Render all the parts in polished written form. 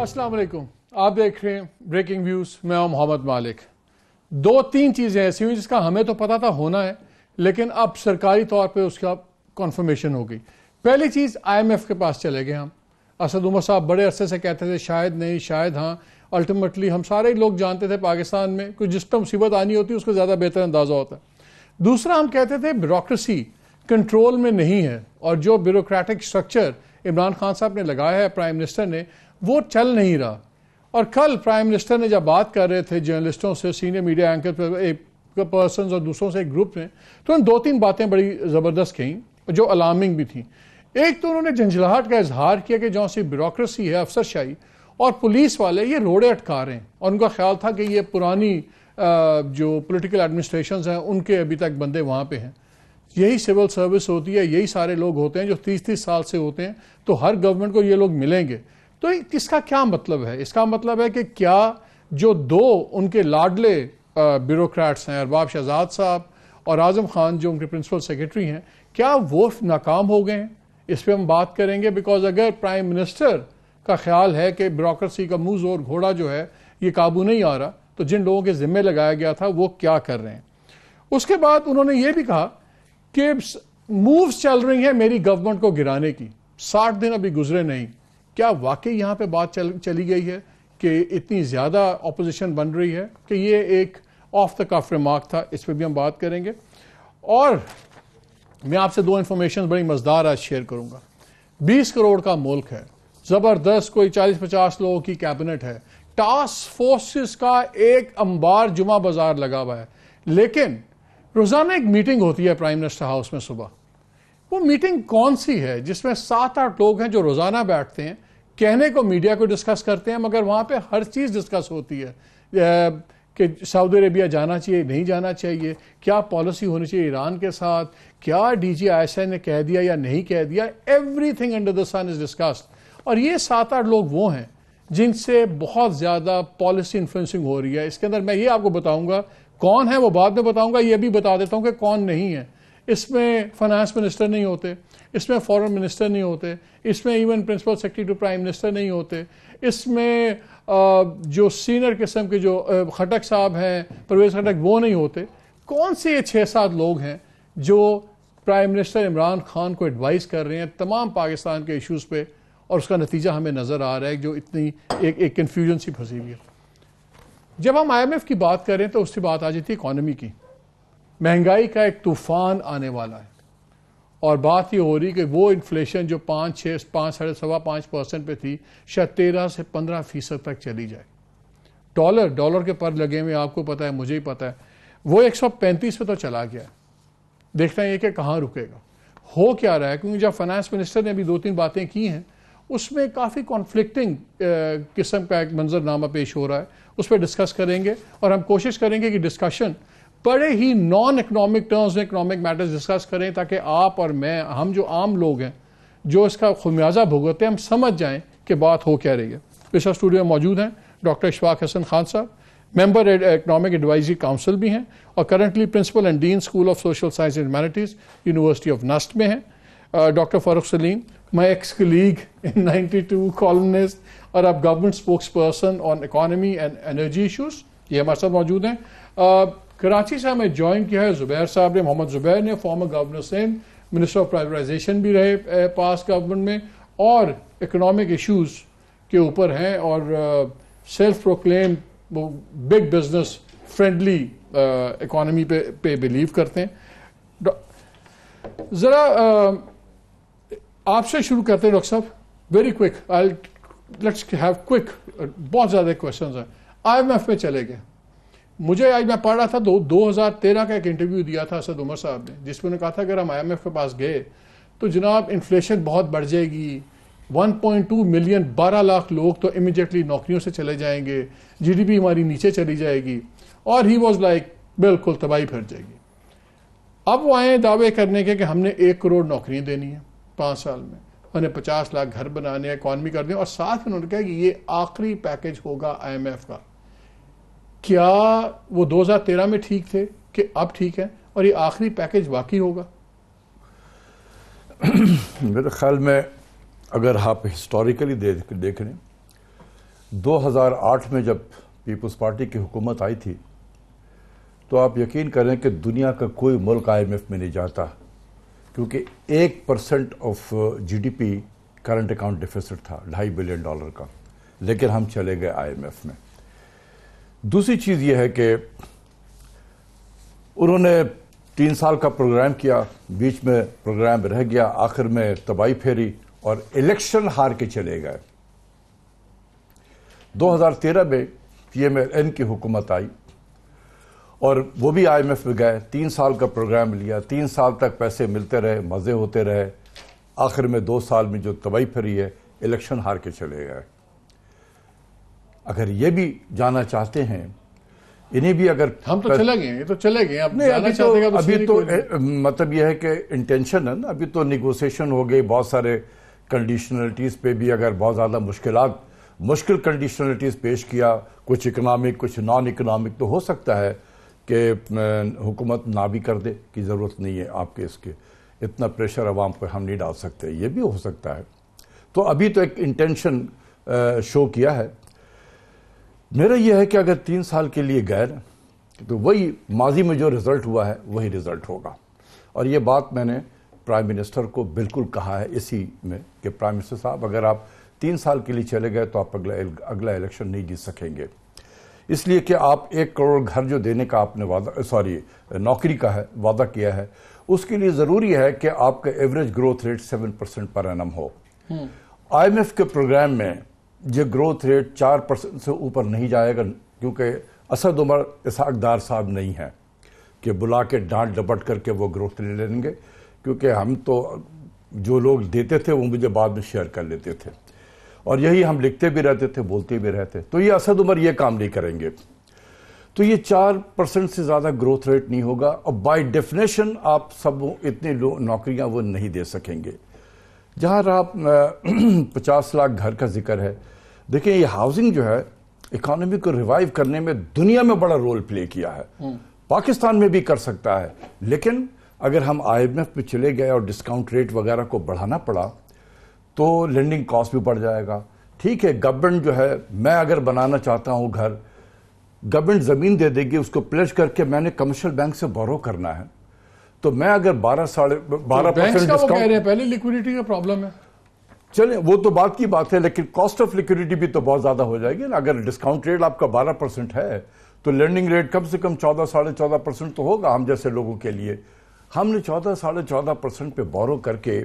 السلام علیکم، آپ دیکھ رہے ہیں بریکنگ ویوز. میں ہوں محمد مالک. دو تین چیزیں ایسی ہوئی جس کا ہمیں تو پتا تھا ہونا ہے، لیکن اب سرکاری طور پہ اس کا کنفرمیشن ہو گئی. پہلی چیز IMF کے پاس چلے گئے ہم. اسد عمر صاحب بڑے عرصے سے کہتے تھے شاید نہیں شاید ہاں. الٹیمیٹلی ہم سارے لوگ جانتے تھے پاکستان میں کوئی جس پہ مصیبت آنی ہوتی ہے اس کو زیادہ بہتر اندازہ ہوتا ہے. دوسرا ہم کہتے تھے بیوروکریسی کنٹرول میں نہیں ہے، اور جو بیوروکریٹک سٹرکچر عمران خان صاحب نے لگایا ہے پرائم منسٹر نے وہ چل نہیں رہا. اور کل پرائم منسٹر نے جب بات کر رہے تھے جرنلسٹوں سے، سینئر میڈیا اینکر پرسنز اور دوسروں سے ایک گروپ میں، تو ان دو تین باتیں بڑی زبردست کہیں جو الارمنگ بھی تھیں. ایک تو انہوں نے جھنجھلاہٹ کا اظہار کیا کہ جو سی بیوروکریسی ہے، افسرشاہی اور پولیس والے یہ روڑے اٹکا رہے ہیں، اور ان کا خیال تھا کہ یہ پرانی جو پولیٹیکل ایڈمنسٹریشنز ہیں ان کے ابھی تک بندے وہاں پہ ہیں. یہی سول سروس ہوتی ہے، یہی سارے لوگ ہوتے ہیں جو 30 سال سے ہوتے ہیں، تو ہر گورنمنٹ کو یہ لوگ ملیں گے. تو اس کا کیا مطلب ہے؟ اس کا مطلب ہے کہ کیا جو دو ان کے لاڈلے بیوروکریٹس ہیں، ارباب شہزاد صاحب اور اعظم خان جو ان کے پرنسپل سیکرٹری ہیں، کیا وہ ناکام ہو گئے ہیں؟ اس پہ ہم بات کریں گے. بیکاز اگر پرائم منسٹر کا خیال ہے کہ بیوروکریسی کا منہ زور گھوڑا جو ہے یہ قابو نہیں آ رہا، تو جن لوگوں کے ذمہ لگایا گیا تھا وہ کیا کر رہے ہیں. اس کے بعد انہوں نے یہ بھی کہا کہ مووز چل رہی ہیں میری گورنمنٹ کو گرانے کی، 60 دن ابھی گزرے نہیں. کیا واقعی یہاں پہ بات چلی گئی ہے کہ اتنی زیادہ اپوزیشن بن رہی ہے کہ یہ ایک آف دا کف ریمارک تھا؟ اس پہ بھی ہم بات کریں گے. اور میں آپ سے دو انفارمیشن بڑی مزدار آج شیئر کروں گا. 20 کروڑ کا ملک ہے، زبردست، کوئی 40-50 لوگوں کی کیبنٹ ہے، ٹاسک فورسز کا ایک انبار جمعہ بازار لگا ہوا ہے. لیکن روزانہ ایک میٹنگ ہوتی ہے پرائم منسٹر ہاؤس میں صبح. وہ میٹنگ کون سی ہے جس میں 7-8 لوگ ہیں جو روزانہ بیٹھتے ہیں، کہنے کو میڈیا کو ڈسکس کرتے ہیں، مگر وہاں پہ ہر چیز ڈسکس ہوتی ہے کہ سعودی عربیہ جانا چاہیے نہیں جانا چاہیے، کیا پالیسی ہونی چاہیے ایران کے ساتھ، کیا DG ISI نے کہہ دیا یا نہیں کہہ دیا. Everything under the sun is discussed. اور یہ 7-8 لوگ وہ ہیں جن سے بہت زیادہ پالیسی انفلوئنسنگ ہو رہی ہے. اس کے اندر میں یہ آپ کو بتاؤں گا کون ہے، وہ بعد میں بتاؤں گا. یہ بھی بتا دیتا ہوں کہ کون نہیں ہے. اس میں فائنانس منسٹر نہیں ہوتے، اس میں فورن منسٹر نہیں ہوتے، اس میں even principal secretary to prime minister نہیں ہوتے، اس میں جو سینئر قسم کے جو خٹک صاحب ہیں، پرویز خٹک، وہ نہیں ہوتے. کون سے یہ 6-7 لوگ ہیں جو پرائم منسٹر عمران خان کو ایڈوائز کر رہے ہیں تمام پاکستان کے ایشوز پہ، اور اس کا نتیجہ ہمیں نظر آ رہا ہے جو اتنی ایک کنفیوژن سی پھنسی ہوئی ہے. جب ہم IMF کی بات کریں تو اس کی بات آ جاتی ہے اکانومی کی. مہنگائی کا ایک طوفان آنے والا ہے، اور بات یہ ہو رہی کہ وہ انفلیشن جو 5.5% پہ تھی شاید 13 سے 15% تک چلی جائے. ڈالر کے پر لگے ہوئے آپ کو پتا ہے، مجھے ہی پتا ہے، وہ 135 پہ تو چلا گیا. دیکھنا یہ کہ کہاں رکے گا، ہو کیا رہا ہے. کیونکہ جب فائنانس منسٹر نے ابھی 2-3 باتیں کی ہیں اس میں کافی کانفلکٹنگ قسم کا ایک منظرنامہ پیش ہو رہا ہے. اس پہ ڈسکس کریں گے، اور ہم کوشش کریں گے کہ ڈسکشن بڑے ہی نان اکنامک ٹرمز میں اکنامک میٹرز ڈسکس کریں، تاکہ آپ اور میں، ہم جو عام لوگ ہیں جو اس کا خمیازہ بھگتتے ہیں، ہم سمجھ جائیں کہ بات ہو کیا رہی ہے. اس اسٹوڈیو میں موجود ہیں ڈاکٹر اشفاق حسن خان صاحب، ممبر اکنامک ایڈوائزری کاؤنسل بھی ہیں، اور currently principal and dean school of social science and humanities, university of NUST میں ہیں. Doctor Farooq Saleem, my ex colleague in 92 columnist, اور اب government spokesperson on economy and energy issues, یہ ہمارے ساتھ موجود ہیں. کراچی سے ہمیں جوائن کیا ہے زبیر صاحب نے، محمد زبیر نے، former governor Sindh, minister of privatisation بھی رہے پاس گورنمنٹ میں، اور اکنامک ایشوز کے اوپر ہیں، اور self proclaim big business friendly economy پہ بلیو کرتے ہیں. ذرا آپ سے شروع کرتے ہیں ڈاکٹر صاحب، very quick, let's have quick. بہت زیادہ کوشچنز ہیں. IMF میں چلے گئے. مجھے آج میں پڑھ رہا تھا 2013 کا ایک انٹرویو دیا تھا اسد عمر صاحب نے، جس میں انہوں نے کہا تھا اگر ہم IMF کے پاس گئے تو جناب انفلیشن بہت بڑھ جائے گی، 1.2 ملین 12 لاکھ لوگ تو امیجیٹلی نوکریوں سے چلے جائیں گے، GDP ہماری نیچے چلی جائے گی، اور ہی واز لائک بالکل تباہی پھر جائے گی. اب وہ آئے دعوے کرنے کے کہ ہم نے 1 کروڑ نوکریاں دینی ہیں 5 سال میں، انہیں 50 لاکھ گھر بنانے ہیں، اکانومی کر دیں، اور ساتھ انہوں نے کہا کہ یہ آخری پیکج ہوگا IMF کا. کیا وہ 2013 میں ٹھیک تھے کہ اب ٹھیک ہے، اور یہ آخری پیکج واقعی ہوگا؟ میرے خیال میں اگر آپ ہسٹوریکلی دیکھ لیں 2008 میں جب پیپلز پارٹی کی حکومت آئی تھی تو آپ یقین کریں کہ دنیا کا کوئی ملک IMF میں نہیں جاتا، کیونکہ 1% of GDP current account deficit تھا $2.5 بلین کا، لیکن ہم چلے گئے IMF میں۔ دوسری چیز یہ ہے کہ انہوں نے 3 سال کا پروگرام کیا، بیچ میں پروگرام رہ گیا، آخر میں تباہی پھیری اور الیکشن ہار کے چلے گئے۔ 2013 میں PMLN کی حکومت آئی اور وہ بھی IMF میں گئے، 3 سال کا پروگرام لیا، 3 سال تک پیسے ملتے رہے، مزے ہوتے رہے، آخر میں 2 سال میں جو تباہی پھری ہے الیکشن ہار کے چلے گئے۔ اگر یہ بھی جانا چاہتے ہیں، انہیں بھی اگر ہم تو چلے گئے، یہ تو چلے گئے، ابھی تو مطلب یہ ہے کہ انٹینشن ہے نا، ابھی تو نیگوسیشن ہو گئی، بہت سارے کنڈیشنلٹیز پہ بھی اگر بہت زیادہ مشکل کنڈیشنلٹیز پیش کیا، کچھ اکنامک کچھ نان اکنامک، تو ہو سکتا ہے کہ حکومت نہ بھی کر دے کی ضرورت نہیں ہے آپ کے، اس کے اتنا پریشر عوام پہ ہم نہیں ڈال سکتے، یہ بھی ہو سکتا ہے۔ تو ابھی تو ایک انٹینشن شو کیا ہے۔ میرا یہ ہے کہ اگر 3 سال کے لیے گئے تو وہی ماضی میں جو رزلٹ ہوا ہے وہی رزلٹ ہوگا، اور یہ بات میں نے پرائم منسٹر کو بالکل کہا ہے اسی میں کہ پرائم منسٹر صاحب اگر آپ 3 سال کے لیے چلے گئے تو آپ اگلا الیکشن نہیں جیت سکیں گے، اس لیے کہ آپ 1 کروڑ گھر جو دینے کا آپ نے نوکری کا ہے وعدہ کیا ہے، اس کے لیے ضروری ہے کہ آپ کا average growth rate 7% per annum ہو۔ IMF کے پروگرام میں یہ گروتھ ریٹ 4% سے اوپر نہیں جائے گا، کیونکہ اسد عمر اسحاق ڈار صاحب نہیں ہیں کہ بلا کے ڈانٹ ڈپٹ کر کے وہ گروتھ ریٹ لیں گے، کیونکہ ہم تو جو لوگ دیتے تھے وہ مجھے بعد میں شیئر کر لیتے تھے، اور یہی ہم لکھتے بھی رہتے تھے، بولتے بھی رہتے، تو یہ اسد عمر یہ کام نہیں کریں گے، تو یہ 4% سے زیادہ گروتھ ریٹ نہیں ہوگا، اور بائی ڈیفینیشن آپ سب اتنی نوکریاں وہ نہیں دے سکیں گے۔ جہاں آپ 50 لاکھ گھر کا ذکر ہے، دیکھیں یہ ہاؤسنگ جو ہے اکانومی کو ریوائیو کرنے میں دنیا میں بڑا رول پلے کیا ہے، پاکستان میں بھی کر سکتا ہے، لیکن اگر ہم IMF میں چلے گئے اور ڈسکاؤنٹ ریٹ وغیرہ کو بڑھانا پڑا تو لینڈنگ کاسٹ بھی بڑھ جائے گا۔ ٹھیک ہے، گورنمنٹ جو ہے، میں اگر بنانا چاہتا ہوں گھر، گورنمنٹ زمین دے دے گی، اس کو پلیج کر کے میں نے کمرشل بینک سے بورو کرنا ہے، تو میں اگر 12% ڈسکاؤنٹ، پہلے لیکوڈیٹی کا پرابلم ہے، چلیں وہ تو بات کی بات ہے، لیکن کاسٹ آف لیکوڈیٹی بھی تو بہت زیادہ ہو جائے گی نا۔ اگر ڈسکاؤنٹ ریٹ آپ کا 12% ہے تو لینڈنگ ریٹ کم سے کم 14-14.5% تو ہوگا ہم جیسے لوگوں کے لیے۔ ہم نے 14-14.5% پہ بورو کر کے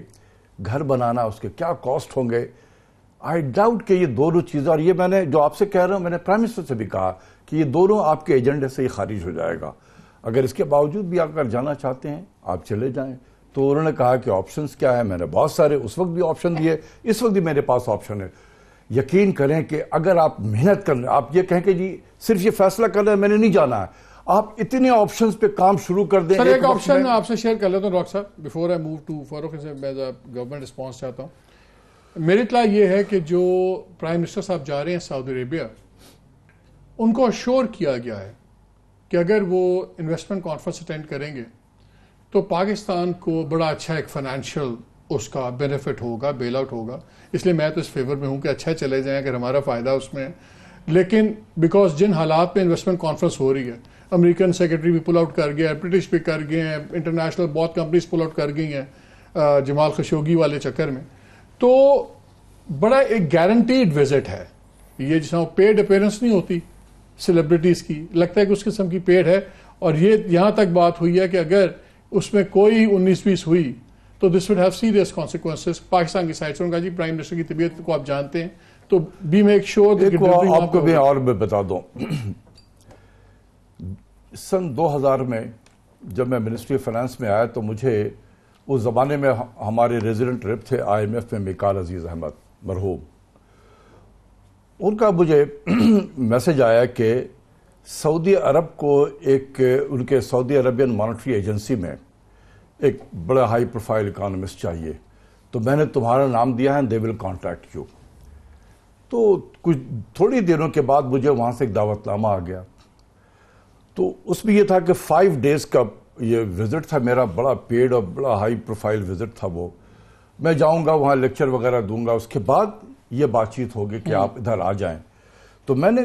گھر بنانا، اس کے کیا کاسٹ ہوں گے، آئی ڈاؤٹ کہ یہ دونوں چیزیں، اور یہ میں نے جو آپ سے کہہ رہا ہوں، میں نے پرائم منسٹر سے بھی کہا کہ یہ دونوں آپ کے ایجنڈے سے ہی خارج ہو جائے گا، اگر اس کے باوجود بھی آپ اگر جانا چاہتے ہیں آپ چلے جائیں۔ تو انہوں نے کہا کہ آپشنز کیا ہے، میں نے بہت سارے اس وقت بھی آپشن دیے، اس وقت بھی میرے پاس آپشن ہے۔ یقین کریں کہ اگر آپ محنت کر لیں، آپ یہ کہیں کہ جی صرف یہ فیصلہ کر لیں میں نے نہیں جانا ہے، آپ اتنے آپشنز پہ کام شروع کر دیں۔ سر ایک آپشن آپ سے شیئر کر لیتا ہوں ڈاکٹر صاحب، بیفور آئی موو ٹو فاروق سے میں گورنمنٹ رسپانس چاہتا ہوں۔ میری اطلاع یہ ہے کہ جو پرائم منسٹر صاحب جا رہے ہیں سعودی عربیہ، ان کو اشور کیا گیا ہے کہ اگر وہ انویسٹمنٹ کانفرنس اٹینڈ کریں گے تو پاکستان کو بڑا اچھا ایک فائنینشیل اس کا بینیفٹ ہوگا، بیل آؤٹ ہوگا، اس لیے میں تو اس فیور میں ہوں کہ اچھا چلے جائیں اگر ہمارا فائدہ اس میں ہے۔ لیکن بیکاز جن حالات میں انویسٹمنٹ کانفرنس ہو رہی ہے، امریکن سیکرٹری بھی پل آؤٹ کر گیا ہے، برٹش بھی کر گئے ہیں، انٹرنیشنل بہت کمپنیز پل آؤٹ کر گئی ہیں جمال خشوگی والے چکر میں، تو بڑا ایک گارنٹیڈ وزٹ ہے یہ، جس میں پیڈ اپیرنس نہیں ہوتی سیلیبریٹیز کی، لگتا ہے کہ اس قسم کی پیڈ ہے، اور یہ یہاں تک بات ہوئی ہے کہ اگر اس میں کوئی 19-20 ہوئی تو this would have serious consequences Pakistan کی سائڈ سے۔ ان کا جی پرائم منسٹر کی طبیعت کو آپ جانتے ہیں، تو بی میک شیور آپ کو بھی اور میں بتا دوں، سن 2000 میں جب میں منسٹری آف فائنانس میں آیا تو مجھے اس زمانے میں ہمارے ریزیڈنٹ ریپ تھے IMF میں میکال عزیز احمد مرحوم، ان کا مجھے میسج آیا کہ سعودی عرب کو ایک ان کے سعودی عربین مانیٹری ایجنسی میں ایک بڑا ہائی پروفائل اکانومسٹ چاہیے، تو میں نے تمہارا نام دیا ہے، دے ول کانٹیکٹ یو۔ تو کچھ تھوڑی دنوں کے بعد مجھے وہاں سے ایک دعوت نامہ آ گیا، تو اس میں یہ تھا کہ 5 days کا یہ وزٹ تھا میرا، بڑا پیڈ اور بڑا ہائی پروفائل وزٹ تھا وہ، میں جاؤں گا وہاں لیکچر وغیرہ دوں گا، اس کے بعد یہ بات چیت ہوگی کہ آپ ادھر آ جائیں۔ تو میں نے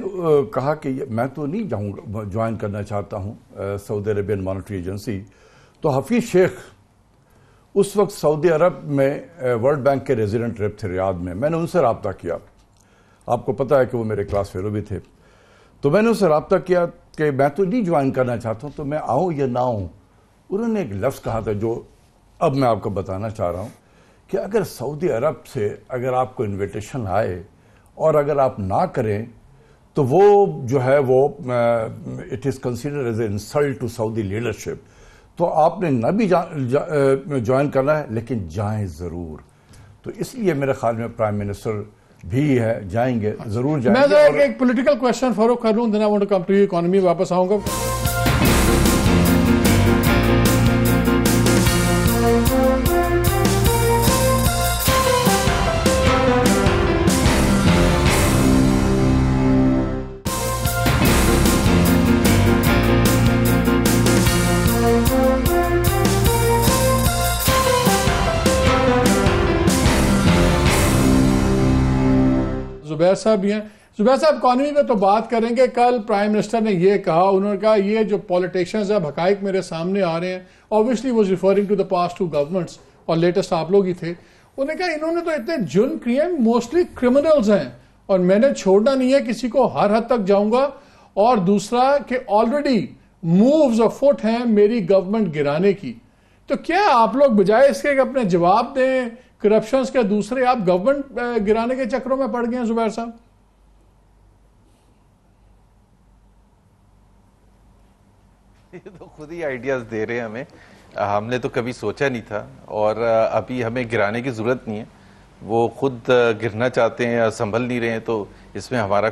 کہا کہ میں تو نہیں جاؤں گا، جوائن کرنا چاہتا ہوں سعودی عربین مانیٹری ایجنسی. تو حفیظ شیخ اس وقت سعودی عرب میں ورلڈ بینک کے ریزیڈنٹ ریپ تھے ریاض میں. میں نے ان سے رابطہ کیا، آپ کو پتا ہے کہ وہ میرے کلاس فیلو بھی تھے. تو میں نے ان سے رابطہ کیا کہ میں تو نہیں جوائن کرنا چاہتا ہوں، تو میں آؤں یا نہ آؤں. انہوں نے ایک لفظ کہا تھا جو اب میں آپ کو بتانا چاہ رہا ہوں کہ اگر سعودی عرب سے اگر آپ کو انویٹیشن آئے اور اگر آپ نہ کریں تو وہ جو ہے وہ it is considered as a insult to Saudi leadership. تو آپ نے نہ بھی جوائن کرنا ہے لیکن جائیں ضرور. تو اس لیے میرے خیال میں پرائم منسٹر بھی ہے، جائیں گے، ضرور جائیں گے. میں ایک پولیٹیکل کویسچن فاروق کر لوں، then I want to come to economy, واپس آؤں گا. زبیر صاحب بھی ہیں. زبیر صاحب اکانومی میں تو بات کریں گے. کل پرائم منسٹر نے یہ کہا، انہوں نے کہا یہ جو پولیٹیشنز ہیں حقائق میرے سامنے آ رہے ہیں. obviously was referring to the past two governments اور لیٹسٹ آپ لوگ ہی تھے. انہوں نے کہا انہوں نے تو اتنے جرم کیے ہیں، موسٹلی کرمنلز ہیں اور میں نے چھوڑنا نہیں ہے کسی کو، ہر حد تک جاؤں گا. اور دوسرا کہ آلریڈی مووز افوٹ ہیں میری گورنمنٹ گرانے کی. تو کیا آپ لوگ بجائے اس کے اپنے جواب دیں کرپشنز کے، دوسرے آپ گورنمنٹ گرانے کے چکروں میں پڑ گئے ہیں زبیر صاحب؟ یہ تو خود ہی آئیڈیاز دے رہے ہیں ہمیں، ہم نے تو کبھی سوچا نہیں تھا اور ابھی ہمیں گرانے کی ضرورت نہیں ہے. وہ خود گرنا چاہتے ہیں یا سنبھل نہیں رہے ہیں تو اس میں ہمارا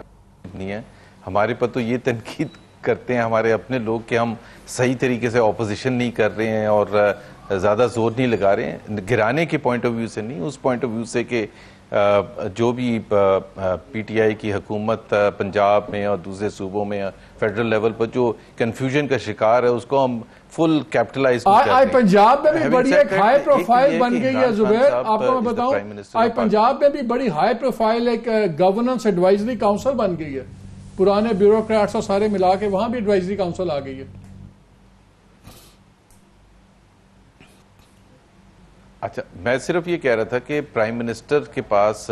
نہیں ہے. ہمارے پر تو یہ تنقید کرتے ہیں ہمارے اپنے لوگ کہ ہم صحیح طریقے سے اپوزیشن نہیں کر رہے ہیں اور زیادہ زور نہیں لگا رہے ہیں. گرانے کے پوائنٹ آف ویو سے نہیں، اس پوائنٹ آف ویو سے کہ جو بھی پی ٹی آئی کی حکومت پنجاب میں اور دوسرے صوبوں میں فیڈرل لیول پر جو کنفیوژن کا شکار ہے اس کو ہم فل کیپٹلائز پنجاب میں بھی بڑی ایک ہائی پروفائل بن گئی ہے زبیر. آپ کو میں بتاؤں پنجاب میں بھی بڑی ہائی پروفائل ایک گورننس ایڈوائزری کاؤنسل بن گئی ہے. پرانے بیوروکریٹس اور سارے ملا کے وہاں بھی ایڈوائزری کاؤنسل آ گئی ہے. اچھا، میں صرف یہ کہہ رہا تھا کہ پرائم منسٹر کے پاس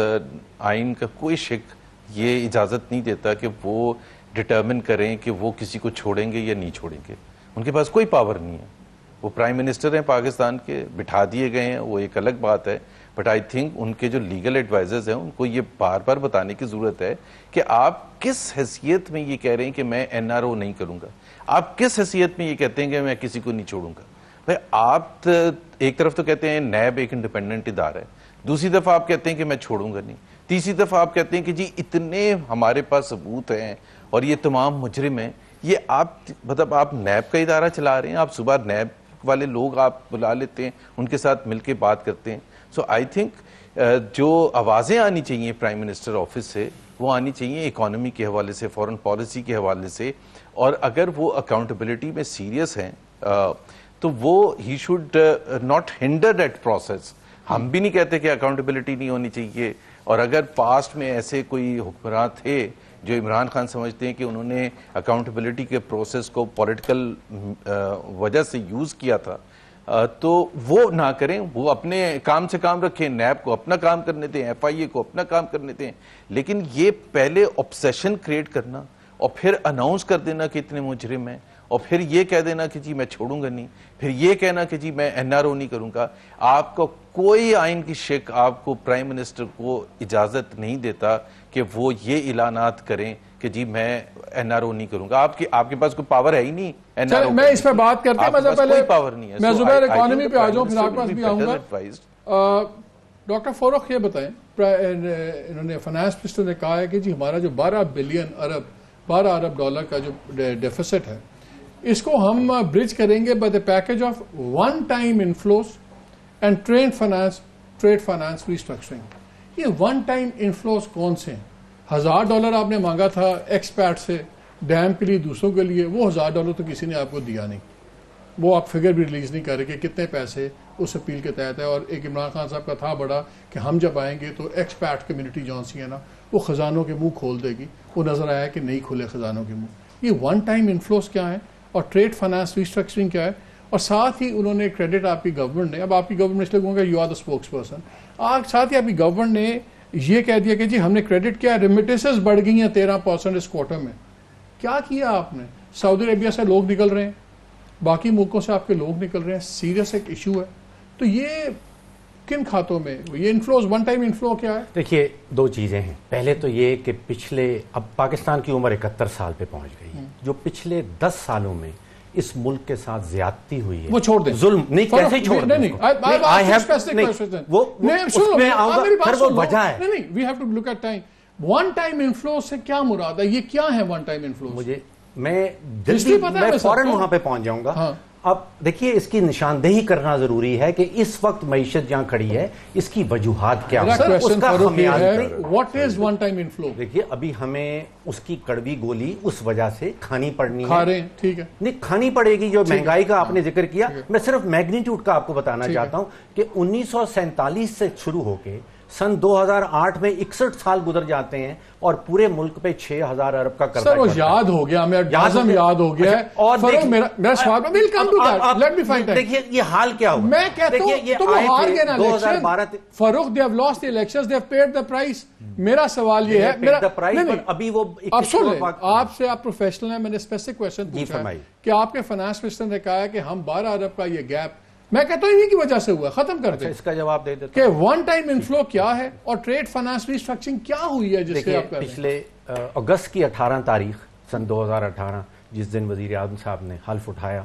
آئین کا کوئی شک یہ اجازت نہیں دیتا کہ وہ ڈٹرمن کریں کہ وہ کسی کو چھوڑیں گے یا نہیں چھوڑیں گے. ان کے پاس کوئی پاور نہیں ہے. وہ پرائم منسٹر ہیں پاکستان کے، بٹھا دیے گئے ہیں، وہ ایک الگ بات ہے. بٹ آئی تھنک ان کے جو لیگل ایڈوائزرز ہیں ان کو یہ بار بار بتانے کی ضرورت ہے کہ آپ کس حیثیت میں یہ کہہ رہے ہیں کہ میں این آر او نہیں کروں گا. آپ کس حیثیت میں یہ کہتے ہیں کہ میں کسی کو نہیں چھوڑوں گا. آپ ایک طرف تو کہتے ہیں نیب ایک انڈیپینڈنٹ ادارہ ہے، دوسری دفعہ آپ کہتے ہیں کہ میں چھوڑوں گا نہیں، تیسری دفعہ آپ کہتے ہیں کہ جی اتنے ہمارے پاس ثبوت ہیں اور یہ تمام مجرم ہیں. یہ آپ مطلب آپ نیب کا ادارہ چلا رہے ہیں. آپ صبح نیب والے لوگ آپ بلا لیتے ہیں، ان کے ساتھ مل کے بات کرتے ہیں. سو آئی تھنک جو آوازیں آنی چاہیے پرائم منسٹر آفس سے وہ آنی چاہیے اکانومی کے حوالے سے، فورن پالیسی کے حوالے سے. اور اگر وہ اکاؤنٹیبلٹی میں سیریس ہیں تو وہ he should not hinder that process. ہم بھی نہیں کہتے کہ اکاؤنٹیبلٹی نہیں ہونی چاہیے. اور اگر پاسٹ میں ایسے کوئی حکمران تھے جو عمران خان سمجھتے ہیں کہ انہوں نے اکاؤنٹیبلٹی کے پروسیس کو پولیٹیکل وجہ سے یوز کیا تھا تو وہ نہ کریں. وہ اپنے کام سے کام رکھیں، نیب کو اپنا کام کرنے دیں، ایف آئی اے کو اپنا کام کرنے دیں. لیکن یہ پہلے آبسیشن کریٹ کرنا اور پھر اناؤنس کر دینا کہ اتنے مجرم ہیں اور پھر یہ کہہ دینا کہ جی میں چھوڑوں گا نہیں، پھر یہ کہنا کہ جی میں این آر او نہیں کروں گا. آپ کو کوئی آئین کی شک آپ کو پرائم منسٹر کو اجازت نہیں دیتا کہ وہ یہ اعلانات کریں کہ جی میں این آر او نہیں کروں گا. آپ کے پاس کوئی پاور ہے ہی نہیں این آر او. میں اس پہ بات کرتا ہوں، میں پہلے پاور نہیں ہے. میں زبیر اکانومی پہ آ جاؤں پھر آپ کے پاس بھی آؤں گا. ڈاکٹر فاروق یہ بتائیں، انہوں نے فائنانس منسٹر نے کہا ہے کہ جی ہمارا جو 12 ارب ڈالر کا جو ڈیفیسٹ ہے اس کو ہم برج کریں گے by the package of one time inflows and trade finance restructuring. یہ ون ٹائم انفلوز کون سے ہیں؟ $1000 آپ نے مانگا تھا ایکسپیٹ سے ڈیم کے لیے دوسروں کے لیے، وہ $1000 تو کسی نے آپ کو دیا نہیں. وہ آپ فگر بھی ریلیز نہیں کر رہے کہ کتنے پیسے اس اپیل کے تحت ہے. اور ایک عمران خان صاحب کا تھا بڑا کہ ہم جب آئیں گے تو ایکسپیٹ کمیونٹی جون سی ہے نا وہ خزانوں کے منہ کھول دے گی. وہ نظر آیا کہ نہیں کھلے خزانوں کے منہ. یہ ون ٹائم انفلوز کیا ہے اور ٹریڈ فائنانس ریسٹرکچرنگ کیا ہے, اور ساتھ ہی انہوں نے کریڈٹ آپ کی گورنمنٹ نے, اب آپ کی گورنمنٹ اس لیے کہوں گا you are the spokesperson, ساتھ ہی آپ کی گورنمنٹ نے یہ کہہ دیا کہ جی ہم نے کریڈٹ کیا, ریمیٹنسز بڑھ گئی ہیں 13% اس کوارٹر میں. کیا کیا آپ نے؟ سعودی عربیہ سے لوگ نکل رہے ہیں, باقی ملکوں سے آپ کے لوگ نکل رہے ہیں, سیریس ایک ایشو ہے. تو یہ کن کھاتوں میں یہ انفلوز ون ٹائم انفلو کیا ہے؟ دیکھیے دو چیزیں ہیں. پہلے تو یہ کہ پچھلے اب پاکستان کی عمر 71 سال پہ پہنچ گئی, جو پچھلے 10 سالوں میں اس ملک کے ساتھ زیادتی ہوئی ہے وہ چھوڑ دیں, ظلم نہیں, کیسے چھوڑ دیں؟ We have to look at time. One time inflow سے کیا مراد ہے؟ یہ کیا ہے ون ٹائم انفلو؟ مجھے میں فوراً وہاں پہ پہنچ جاؤں گا. اب دیکھیے اس کی نشاندہی کرنا ضروری ہے کہ اس وقت معیشت جہاں کھڑی ہے اس کی وجوہات کیا ہیں, اس کا خمیازہ. What is one time inflow? دیکھیے ابھی ہمیں اس کی کڑوی گولی اس وجہ سے کھانی پڑنی ہے. کھا رہے ہیں, ٹھیک ہے, نہیں کھانی پڑے گی. جو مہنگائی کا آپ نے ذکر کیا, میں صرف میگنیٹیوڈ کا آپ کو بتانا چاہتا ہوں کہ 1947 سے شروع ہو کے سن 2008 میں 61 سال گزر جاتے ہیں اور پورے ملک پہ 6000 ارب کا قرضہ. سر وہ یاد ہو گیا, ہمیں یاد ہو گیا ہے. اور میرا سوال ہے, well come to that, let me find. دیکھیے یہ حال کیا ہوا, میں کہتا ہوں تو وہ ہار گئے نا election. Farooq they have lost the elections, they have paid the price. میرا سوال یہ ہے, ابھی وہ آپ سے, آپ پروفیشنل ہیں, میں نے اسپیسیفک کویشچن پوچھا ہے کہ آپ کے فائنانس منسٹر نے کہا ہے کہ ہم 12 ارب کا یہ گیپ, میں کہتا ہوں انہی کی وجہ سے ہوا. ختم کر دیں, اس کا جواب دے دیتا کہ ون ٹائم انفلو کیا ہے اور ٹریڈ فائنانس ریسٹرکچرنگ کیا ہوئی ہے جس سے آپ کہہ رہے ہیں. پچھلے اگست کی 18 تاریخ سن 2018 جس دن وزیر اعظم صاحب نے حلف اٹھایا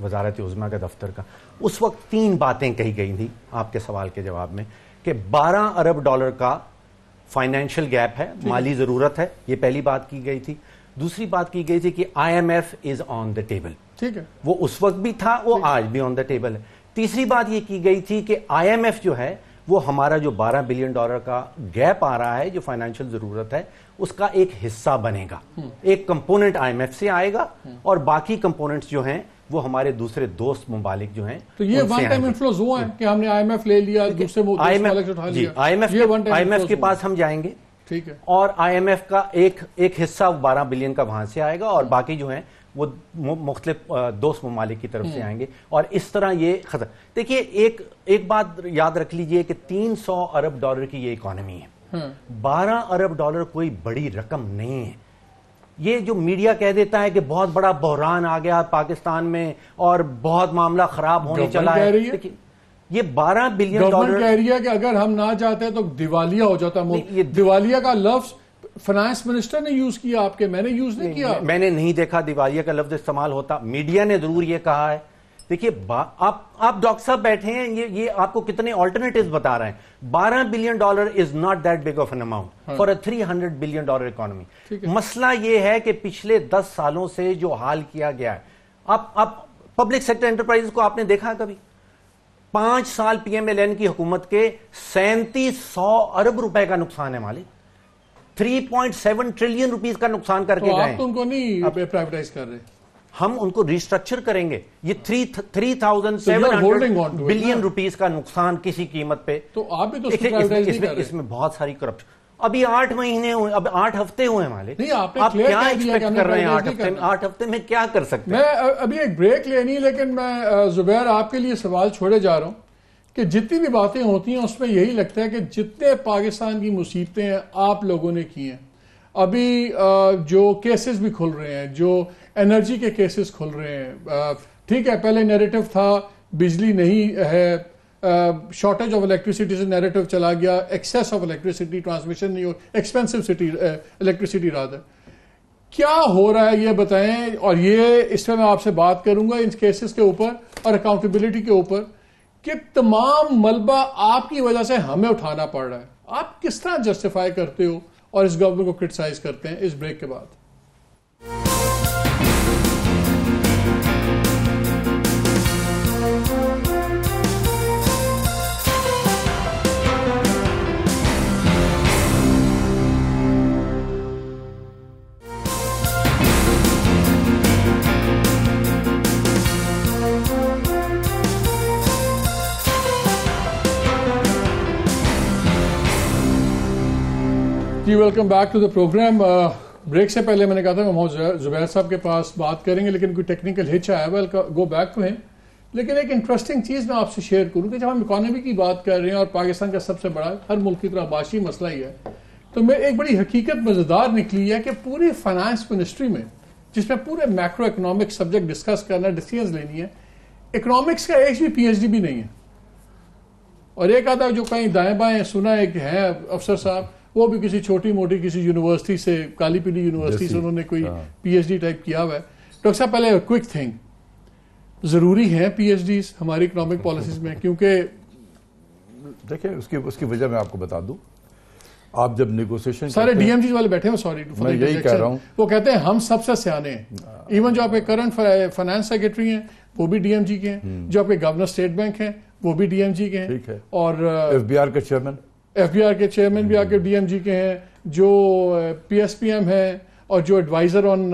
وزارت عظمیٰ کے دفتر کا, اس وقت 3 باتیں کہی گئی تھیں آپ کے سوال کے جواب میں کہ 12 ارب ڈالر کا فائنینشیل گیپ ہے, مالی ضرورت ہے, یہ پہلی بات کی گئی تھی. دوسری بات کی گئی تھی کہ IMF is on the table. ٹھیک ہے, وہ اس وقت بھی تھا, وہ آج بھی آن دا ٹیبل ہے. تیسری بات یہ کی گئی تھی کہ IMF جو ہے وہ ہمارا جو $12 بلین کا گیپ آ رہا ہے, جو فائنینشیل ضرورت ہے, اس کا ایک حصہ بنے گا. ایک کمپوننٹ IMF سے آئے گا اور باقی کمپوننٹس جو ہیں وہ ہمارے دوسرے دوست ممالک جو ہیں. تو یہ ون ٹائم انفلوز ہوا ہے کہ ہم نے IMF لے لیا, دوسرے ممالک اٹھا لیا. IMF کے پاس ہم جائیں گے, ٹھیک ہے, اور IMF کا ایک حصہ 12 بلین کا وہاں سے آئے گا اور باقی جو ہیں وہ مختلف دوست ممالک کی طرف سے آئیں گے. اور اس طرح یہ ختم. دیکھیے ایک بات یاد رکھ لیجئے کہ 300 ارب ڈالر کی یہ اکانومی ہے. 12 ارب ڈالر کوئی بڑی رقم نہیں ہے. یہ جو میڈیا کہہ دیتا ہے کہ بہت بڑا بحران آ گیا پاکستان میں اور بہت معاملہ خراب ہونے چلا ہے, یہ 12 بلین ڈالر کہہ رہی ہے کہ اگر ہم نہ چاہتے تو دیوالیہ ہو جاتا ملک. دیوالیہ کا لفظ فائنانس منسٹر نے یوز کیا, آپ کے, میں نے یوز نہیں کیا. میں نے نہیں دیکھا دیوالیہ کا لفظ استعمال ہوتا, میڈیا نے ضرور یہ کہا ہے. دیکھیے آپ ڈاکٹر صاحب بیٹھے ہیں, یہ آپ کو کتنے آلٹرنیٹیوز بتا رہے ہیں. 12 billion dollar is not that big of an amount for a 300 billion dollar economy. مسئلہ یہ ہے کہ پچھلے 10 سالوں سے جو حال کیا گیا ہے, آپ پبلک سیکٹر انٹرپرائز کو آپ نے دیکھا کبھی؟ 5 سال PMLN کی حکومت کے 3700 ارب روپے کا نقصان ہے مالک. 3.7 ٹریلین روپیز کا نقصان کر کے گئے. آپ تو ان کو نہیں پرائیویٹائز کر رہے, ہم ان کو ریسٹرکچر کریں گے. یہ 3700 بلین روپیز کا نقصان کسی قیمت پہ. تو آپ بھی تو اس میں بہت ساری کرپشن. ابھی 8 مہینے ہوئے, اب 8 ہفتے ہوئے مالک. آپ کیا ایکسپیکٹ کر رہے ہیں 8 ہفتے میں کیا کر سکتے ہیں؟ میں ابھی ایک بریک لینی, لیکن میں زبیر آپ کے لیے سوال چھوڑے جا رہا ہوں کہ جتنی بھی باتیں ہوتی ہیں اس میں یہی لگتا ہے کہ جتنے پاکستان کی مصیبتیں ہیں آپ لوگوں نے کی ہیں. ابھی جو کیسز بھی کھل رہے ہیں, جو انرجی کے کیسز کھل رہے ہیں, ٹھیک ہے, پہلے نیریٹو تھا بجلی نہیں ہے, شارٹیج آف الیکٹریسٹی سے نیریٹو چلا گیا, ایکسیس آف الیکٹریسٹی, ٹرانسمیشن نہیں ہو, ایکسپینسو الیکٹریسٹی رات ہے. کیا ہو رہا ہے یہ بتائیں, اور یہ اس میں آپ سے بات کروں گا ان کیسز کے اوپر اور اکاؤنٹیبلٹی کے اوپر کہ تمام ملبہ آپ کی وجہ سے ہمیں اٹھانا پڑ رہا ہے. آپ کس طرح جسٹیفائی کرتے ہو اور اس گورنمنٹ کو کرٹیسائز کرتے ہیں؟ اس بریک کے بعد جی welcome back to the programme. Break سے پہلے میں نے کہا تھا کہ محمد زبیر صاحب کے پاس بات کریں گے لیکن کوئی ٹیکنیکل ہچ آیا ہے, گو بیک ٹو ہم. لیکن ایک انٹرسٹنگ چیز میں آپ سے شیئر کروں کہ جب ہم اکانومی کی بات کر رہے ہیں اور پاکستان کا سب سے بڑا ہر ملک کی طرح معاشی مسئلہ ہی ہے, تو میں ایک بڑی حقیقت مزیدار نکلی ہے کہ پوری فائنانس منسٹری میں جس میں پورے میکرو اکنامک سبجیکٹ ڈسکس کرنا, ڈیسیژنز لینی ہے, اکنامکس کا ایک بھی پی ایچ ڈی بھی نہیں ہے. اور ایک آدھا جو کہیں دائیں بائیں سنا ہے کہ ہیں افسر صاحب, وہ بھی کسی چھوٹی موٹی کسی یونیورسٹی سے, کالی پیلی یونیورسٹی سے انہوں نے کوئی پی ایچ ڈی ٹائپ کیا ہوا ہے. ڈاکٹر صاحب پہلے کوئک تھنگ, ضروری ہیں پی ایچ ڈیز ہماری اکنامک پالیسیز میں؟ کیونکہ دیکھیں اس کی وجہ میں آپ کو بتا دوں. آپ جب نیگوسیشن سارے ڈی ایم جیز والے بیٹھے ہیں, سوری میں یہی کہہ رہا ہوں, وہ کہتے ہیں ہم سب سے سیانے ہیں. ایون جو آپ کے کرنٹ فائنانس سیکرٹری ہیں وہ بھی ڈی ایم جی کے ہیں, جو آپ کے گورنر اسٹیٹ بینک ہیں وہ بھی ڈی ایم جی کے ہیں, اور ایف بی آر کے چیئرمین بھی آ کے ڈی ایم جی کے ہیں, جو پی ایس پی ایم ہیں اور جو ایڈوائزر آن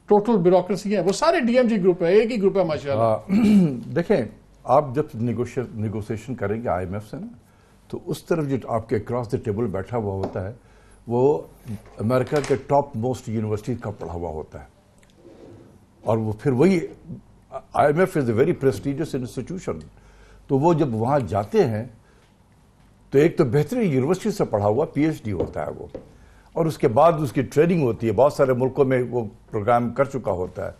ٹوٹل بیوروکریسی ہیں وہ سارے ڈی ایم جی گروپ ہے, ایک ہی گروپ ہے ماشاءاللہ. دیکھیں آپ جب نیگوشیشن کریں گے آئی ایم ایف سے نا, تو اس طرف جو آپ کے اکراس دا ٹیبل بیٹھا ہوا ہوتا ہے وہ امریکہ کے ٹاپ موسٹ یونیورسٹی کا پڑھا ہوا ہوتا ہے, اور وہ پھر وہی I M F is a very prestigious institution. تو وہ جب وہاں جاتے ہیں تو ایک تو بہترین یونیورسٹی سے پڑھا ہوا پی ایچ ڈی ہوتا ہے وہ, اور اس کے بعد اس کی ٹریننگ ہوتی ہے, بہت سارے ملکوں میں وہ پروگرام کر چکا ہوتا ہے,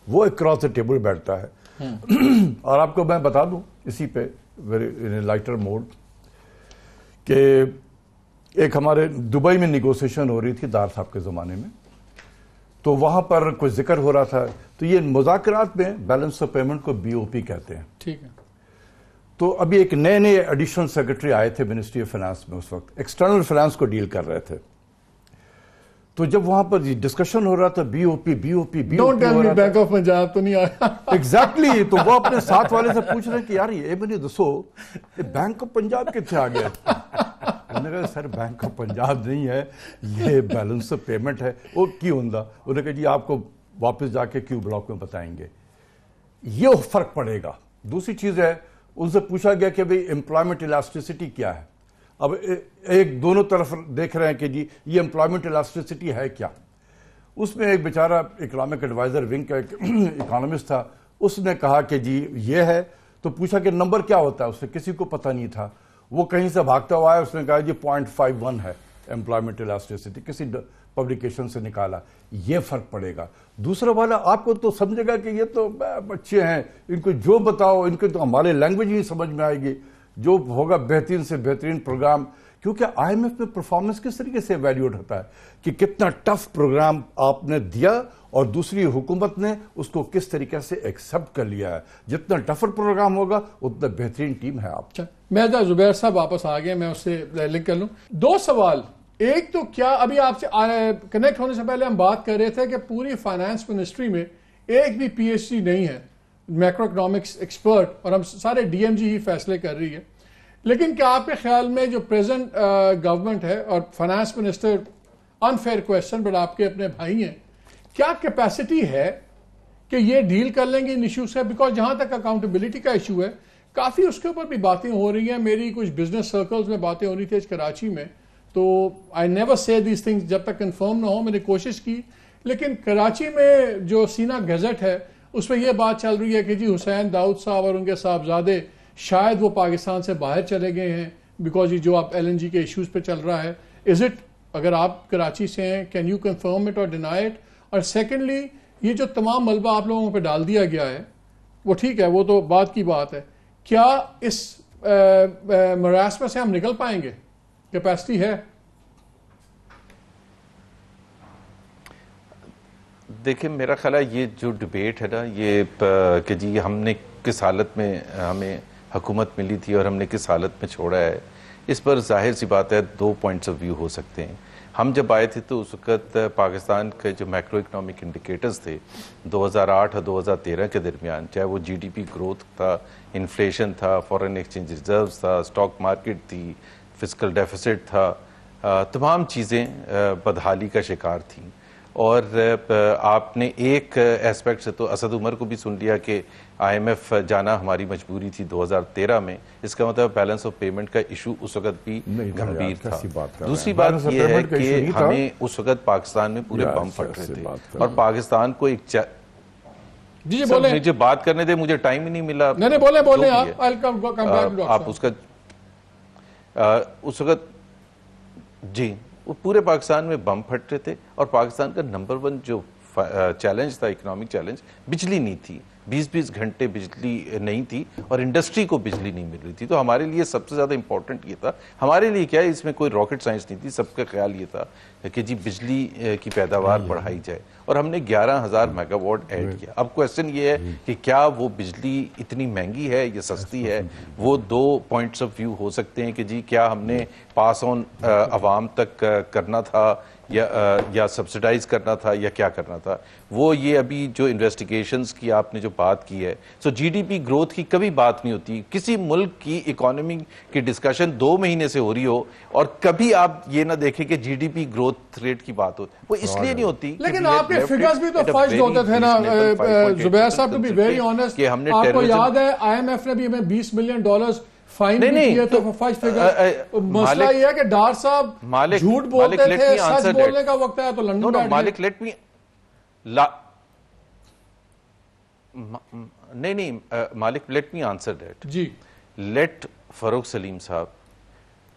وہ اکراس دا ٹیبل بیٹھتا ہے. اور آپ کو میں بتا دوں اسی پہ ویری لائٹر موڈ کہ ایک ہمارے دبئی میں نیگوسیشن ہو رہی تھی دار صاحب کے زمانے میں, تو وہاں پر کچھ ذکر ہو رہا تھا. تو یہ مذاکرات میں بیلنس آف پیمنٹ کو بی او پی کہتے ہیں. ٹھیک ہے. تو ابھی ایک نئے ایڈیشنل سیکرٹری آئے تھے منسٹری آف فائنانس میں, اس وقت ایکسٹرنل فائنانس کو ڈیل کر رہے تھے. تو جب وہاں پر ڈسکشن ہو رہا تھا B O P bank of Punjab تو نہیں آیا ایگزیکٹلی, تو وہ اپنے ساتھ والے سے پوچھ رہے ہیں کہ یار یہ مجھے دسو بینک آف پنجاب کتنے آ گیا. انہوں نے کہا سر بینک آف پنجاب نہیں ہے, یہ بیلنس آف پیمنٹ ہے. وہ کیوں ہوں گا؟ انہوں نے کہا جی آپ کو واپس جا کے کیو بلاک میں بتائیں گے, یہ فرق پڑے گا. دوسری چیز ہے, ان سے پوچھا گیا کہ بھئی امپلائمنٹ الاسٹیسٹی کیا ہے. اب ایک دونوں طرف دیکھ رہے ہیں کہ جی یہ امپلائمنٹ الاسٹیسٹی ہے کیا. اس میں ایک بیچارہ اکنامک ایڈوائزر ونگ کا ایک اکانومسٹ تھا, اس نے کہا کہ جی یہ ہے. تو پوچھا کہ نمبر کیا ہوتا ہے, اس سے کسی کو پتہ نہیں تھا. وہ کہیں سے بھاگتا ہوا آیا, اس نے کہا جی 0.51 ہے امپلائمنٹ الاسٹیسٹی, کسی پبلیکیشن سے نکالا. یہ فرق پڑے گا. دوسرا والا آپ کو تو سمجھے گا کہ یہ تو بچے ہیں, ان کو جو بتاؤ ان کو تو ہمارے لینگویج نہیں سمجھ میں آئے گی, جو ہوگا بہترین سے بہترین پروگرام. کیونکہ آئی ایم ایف میں پرفارمنس کس طریقے سے ایویلیوٹ ہوتا ہے کہ کتنا ٹف پروگرام آپ نے دیا اور دوسری حکومت نے اس کو کس طریقے سے ایکسپٹ کر لیا ہے. جتنا ٹفر پروگرام ہوگا اتنا بہترین ٹیم ہے آپ. میں زبیر صاحب واپس آ گئے, میں اس سے لنک کر لوں. دو سوال. ایک تو کیا ابھی آپ سے کنیکٹ ہونے سے پہلے ہم بات کر رہے تھے کہ پوری فائنانس منسٹری میں ایک بھی پی ایچ ڈی نہیں ہے میکرو اکنامکس ایکسپرٹ, اور ہم سارے ڈی ایم جی ہی فیصلے کر رہی ہے. لیکن کیا آپ کے خیال میں جو پریزنٹ گورنمنٹ ہے اور finance minister, unfair question but آپ کے اپنے بھائی ہیں, کیا کیپیسٹی ہے کہ یہ ڈیل کر لیں گے ان ایشو سے؟ بیکاز جہاں تک اکاؤنٹیبلٹی کا ایشو ہے کافی اس کے اوپر بھی باتیں ہو رہی ہیں. میری کچھ بزنس سرکلز میں باتیں ہو رہی تھی کراچی میں, تو آئی نیور سے دیز تھنگز جب تک کنفرم نہ ہو. میں نے کوشش کی, لیکن کراچی میں جو سینا گزٹ ہے اس میں یہ بات چل رہی ہے کہ جی حسین داؤد صاحب اور ان کے صاحبزادے شاید وہ پاکستان سے باہر چلے گئے ہیں بیکاز یہ جو آپ ایل این جی کے ایشوز پہ چل رہا ہے. از اٹ, اگر آپ کراچی سے ہیں, کین یو کنفرم اٹ اور ڈینائی اٹ؟ اور سیکنڈلی, یہ جو تمام ملبہ آپ لوگوں پہ ڈال دیا گیا ہے وہ ٹھیک ہے, وہ تو بات کی بات ہے, کیا اس مراس میں سے ہم نکل پائیں گے؟ کیپیسٹی ہے؟ دیکھیں میرا خیال ہے یہ جو ڈیبیٹ ہے نا, یہ کہ جی ہم نے کس حالت میں ہمیں حکومت ملی تھی اور ہم نے کس حالت میں چھوڑا ہے, اس پر ظاہر سی بات ہے دو پوائنٹس آف ویو ہو سکتے ہیں. ہم جب آئے تھے تو اس وقت پاکستان کے جو میکرو اکنامک انڈیکیٹرز تھے 2008 اور 2013 کے درمیان, چاہے وہ جی ڈی پی گروتھ تھا, انفلیشن تھا, فورن ایکسچینج ریزروز تھا, اسٹاک مارکیٹ تھی, فسکل ڈیفیسٹ تھا, تمام چیزیں بدحالی کا شکار تھیں. اور آپ نے ایک ایسپیکٹ سے تو اسد عمر کو بھی سن لیا کہ IMF جانا ہماری مجبوری تھی 2013 میں. اس کا مطلب بیلنس آف پیمنٹ کا ایشو اس وقت بھی گھمبیر تھا. دوسری بات یہ ہے کہ ہمیں اس وقت پاکستان میں پورے بم پھٹ رہے تھے اور پاکستان کو ایک جی بولیں, مجھے بات کرنے دے, مجھے ٹائم ہی نہیں ملا. نہیں بولیں آپ اس وقت جی وہ پورے پاکستان میں بم پھٹ رہے تھے اور پاکستان کا نمبر 1 جو چیلنج تھا, اکنامک چیلنج, بجلی نہیں تھی. 20 گھنٹے بجلی نہیں تھی اور انڈسٹری کو بجلی نہیں مل رہی تھی. تو ہمارے لیے سب سے زیادہ امپورٹنٹ یہ تھا, ہمارے لیے کیا ہے, اس میں کوئی راکٹ سائنس نہیں تھی, سب کا خیال یہ تھا کہ جی بجلی کی پیداوار بڑھائی جائے, اور ہم نے 11,000 میگا واٹ ایڈ کیا. اب کویسچن یہ ہے کہ کیا وہ بجلی اتنی مہنگی ہے یا سستی ہے؟ وہ 2 پوائنٹس آف ویو ہو سکتے ہیں کہ جی کیا ہم نے پاس آن عوام تک کرنا تھا یا سبسیڈائز کرنا تھا یا کیا کرنا تھا. وہ یہ ابھی جو انویسٹیگیشنز کی آپ نے جو بات کی ہے, سو جی ڈی پی گروتھ کی کبھی بات نہیں ہوتی. کسی ملک کی اکانومی کی ڈسکشن 2 مہینے سے ہو رہی ہو اور کبھی آپ یہ نہ دیکھیں کہ G D P growth rate کی بات ہو, وہ اس لیے نہیں ہوتی. لیکن آپ کے فگرز بھی تو فجد ہوتے تھے نا زبیر صاحب, ٹو بی ویری آنیسٹ. آپ کو یاد ہے IMF نے بھی ہمیں $20 ملین فائن بھی کیے تو فائز فگر. مسئلہ یہ ہے کہ ڈار صاحب جھوٹ بولتے تھے, سچ بولنے کا وقت ہے تو لندن بیٹھ گئے. مالک لیٹ می نہیں Malik let me answer that. جی لیٹ فاروق سلیم صاحب